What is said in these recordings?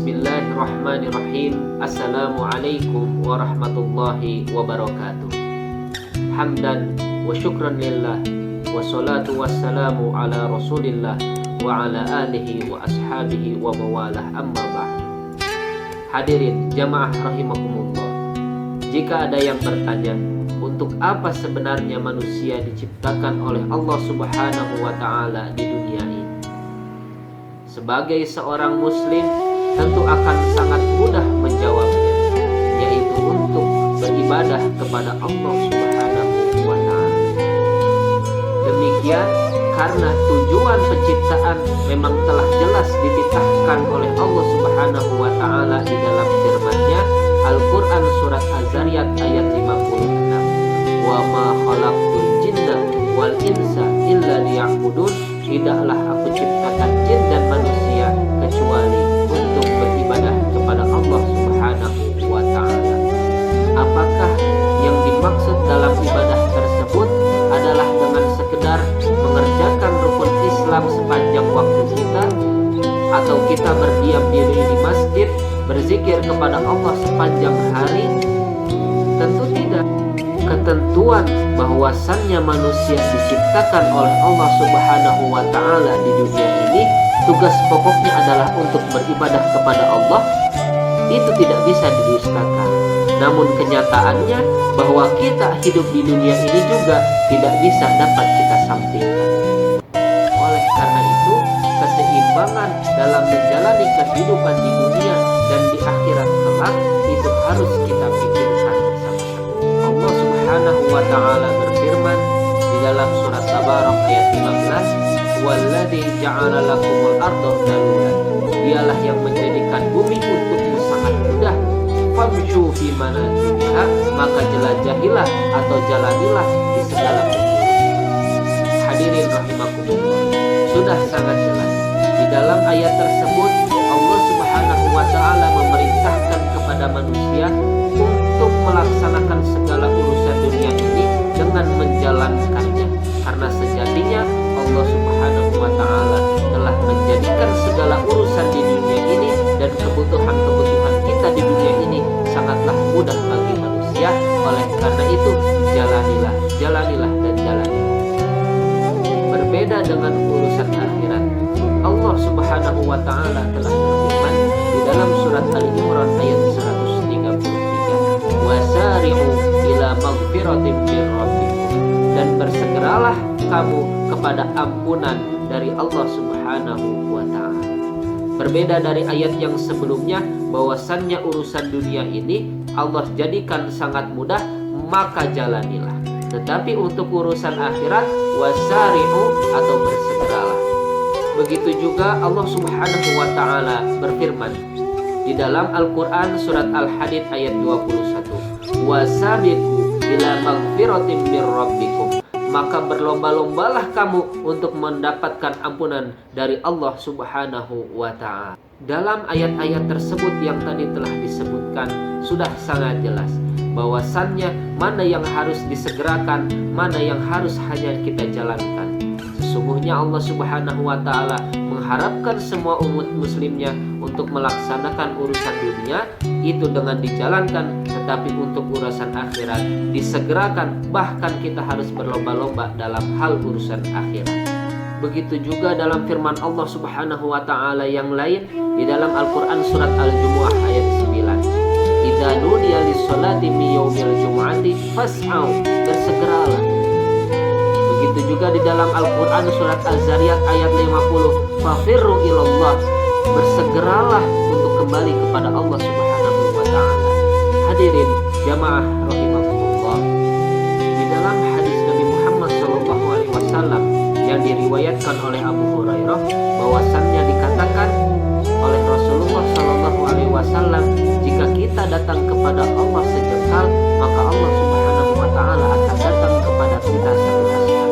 Bismillahirrahmanirrahim. Assalamualaikum warahmatullahi wabarakatuh. Hamdan wa syukran lillah, wa salatu wassalamu ala rasulillah wa ala alihi wa ashabihi wa mawalah, amma ba'd. Hadirin jamaah rahimakumullah, jika ada yang bertanya, untuk apa sebenarnya manusia diciptakan oleh Allah Subhanahu wa ta'ala di dunia ini? Sebagai seorang muslim tentu akan sangat mudah menjawabnya, yaitu untuk beribadah kepada Allah Subhanahu wa ta'ala. Demikian karena tujuan penciptaan memang telah jelas dititahkan oleh Allah Subhanahu wa ta'ala di dalam firman-Nya Al-Quran surat Az-Zariyat ayat 56. Wa ma khalaqtul jinna wal insa illa liya'budun. Tidaklah aku ciptakan jin dan manusia kecuali untuk beribadah kepada Allah Subhanahu wa ta'ala. Apakah yang dimaksud dalam ibadah tersebut adalah dengan sekedar mengerjakan rukun Islam sepanjang waktu kita, atau kita berdiam diri di masjid berzikir kepada Allah sepanjang hari? Tentu tidak. Ketentuan bahwasannya manusia diciptakan oleh Allah Subhanahu wa ta'ala di dunia ini, tugas pokoknya adalah untuk beribadah kepada Allah, itu tidak bisa didustakan. Namun kenyataannya bahwa kita hidup di dunia ini juga tidak bisa dapat kita sampingkan. Oleh karena itu, keseimbangan dalam menjalani kehidupan di dunia dan di akhirat kelak itu harus kita pikirkan bersama-sama. Allah Subhanahu wa ta'ala berfirman di dalam surat Tabarak ayat 15, "Walladzi ja'ala lakumul arda dalulan." Dialah yang menjadikan bumi untukmu sangat mudah. Famshu fi manakibiha, maka jelajahilah atau jalanilah di segala penjuru. Hadirin rahimakumullah, sudah sangat jelas di dalam ayat tersebut Allah Subhanahu wa ta'ala memerintahkan kepada manusia untuk melaksanakan segala urusan dunia ini dengan menjalankannya, karena sejatinya Allah Subhanahu wa ta'ala telah menjadikan segala urusan di dunia ini dan kebutuhan-kebutuhan kita di dunia ini sangatlah mudah bagi manusia. Oleh karena itu, jalanilah dan jalanilah. Berbeda dengan urusan akhirat, Allah Subhanahu wa ta'ala telah berfirman di dalam surat Al-Imran ayat 133, "Wasari'u ila maghfiratin mir rabbikum." Dan bersegeralah kamu kepada ampunan dari Allah Subhanahu wa ta'ala. Berbeda dari ayat yang sebelumnya, bahwasannya urusan dunia ini Allah jadikan sangat mudah, maka jalanilah. Tetapi untuk urusan akhirat, wasari'u atau bersegeralah. Begitu juga Allah Subhanahu wa ta'ala berfirman di dalam Al-Quran surat Al-Hadid ayat 21, "Wasabiqu ila maghfiratin mir rabbikum." Maka berlomba-lombalah kamu untuk mendapatkan ampunan dari Allah Subhanahu wa ta'ala. Dalam ayat-ayat tersebut yang tadi telah disebutkan, sudah sangat jelas bahwasannya mana yang harus disegerakan, mana yang harus hanya kita jalankan. Sesungguhnya Allah Subhanahu wa ta'ala mengharapkan semua umat muslimnya untuk melaksanakan urusan dunia itu dengan dijalankan, tetapi untuk urusan akhirat disegerakan, bahkan kita harus berlomba-lomba dalam hal urusan akhirat. Begitu juga dalam firman Allah Subhanahu wa ta'ala yang lain di dalam Al-Quran surat Al-Jumu'ah ayat 9, "Idza nudiya lis-sholati min yaumil jumu'ati fas'au." Bersegeralah. Begitu juga di dalam Al-Quran surat Az-Zariyat ayat 50, "Fafirru ilallah." Bersegeralah untuk kembali kepada Allah Subhanahu wa ta'ala. Hadirin jamaah rahimakumullah, di dalam hadis Nabi Muhammad SAW yang diriwayatkan oleh Abu Hurairah, bahwasannya dikatakan oleh Rasulullah SAW, jika kita datang kepada Allah sejengkal, maka Allah Subhanahu wa ta'ala akan datang kepada kita satu hasta.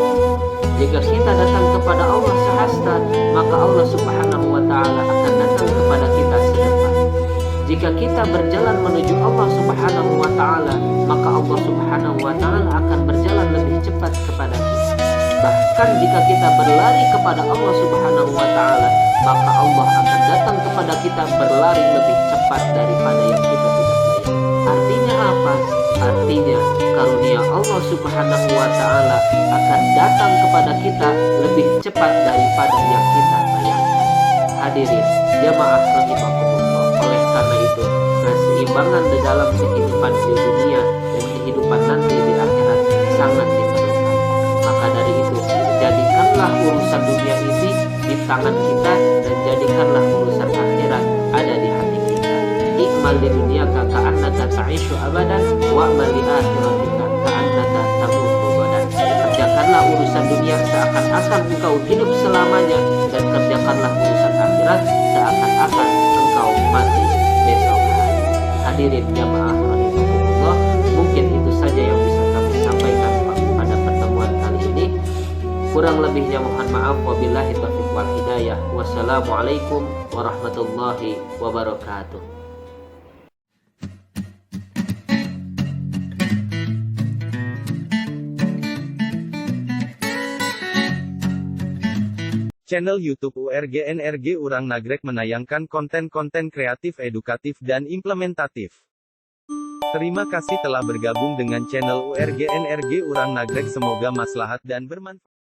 Jika kita datang kepada Allah sehasta, maka Allah Subhanahu wa ta'ala akan datang kepada kita sedepat. Jika kita berjalan menuju Allah Subhanahu wa ta'ala, maka Allah Subhanahu wa ta'ala akan berjalan lebih cepat kepada kita. Bahkan jika kita berlari kepada Allah Subhanahu wa Ta'ala, maka Allah akan datang kepada kita berlari lebih cepat daripada yang kita tidak bayangkan. Artinya apa? Artinya karunia Allah Subhanahu wa Ta'ala akan datang kepada kita lebih cepat daripada yang kita bayangkan. Hadirin jamaah rahimakumullah, oleh karena itu keseimbangan di dalam kehidupan di dunia dan kehidupan nanti di akhirat sangat diperlukan. Maka dari itu, jadikanlah urusan dunia ini di tangan kita dan jadikanlah urusan akhirat ada di hati kita. Ikmal di dunia ka'annaka ta'ishu abadan wa'mal li akhiratika ka'annaka tamutu badan. Kerjakanlah urusan dunia seakan-akan engkau hidup selamanya, dan kerjakanlah urusan akhirat seakan-akan engkau mati besok hari. Hadirin jamaah rahimakumullah, mungkin itu saja yang bisa kami sampaikan pada pertemuan kali ini. Kurang lebihnya mohon maaf. Wabillahi taufiq wal hidayah. Wassalamualaikum warahmatullahi wabarakatuh. Channel YouTube URGNRG Urang Nagreg menayangkan konten-konten kreatif, edukatif, dan implementatif. Terima kasih telah bergabung dengan channel URGNRG Urang Nagreg. Semoga maslahat dan bermanfaat.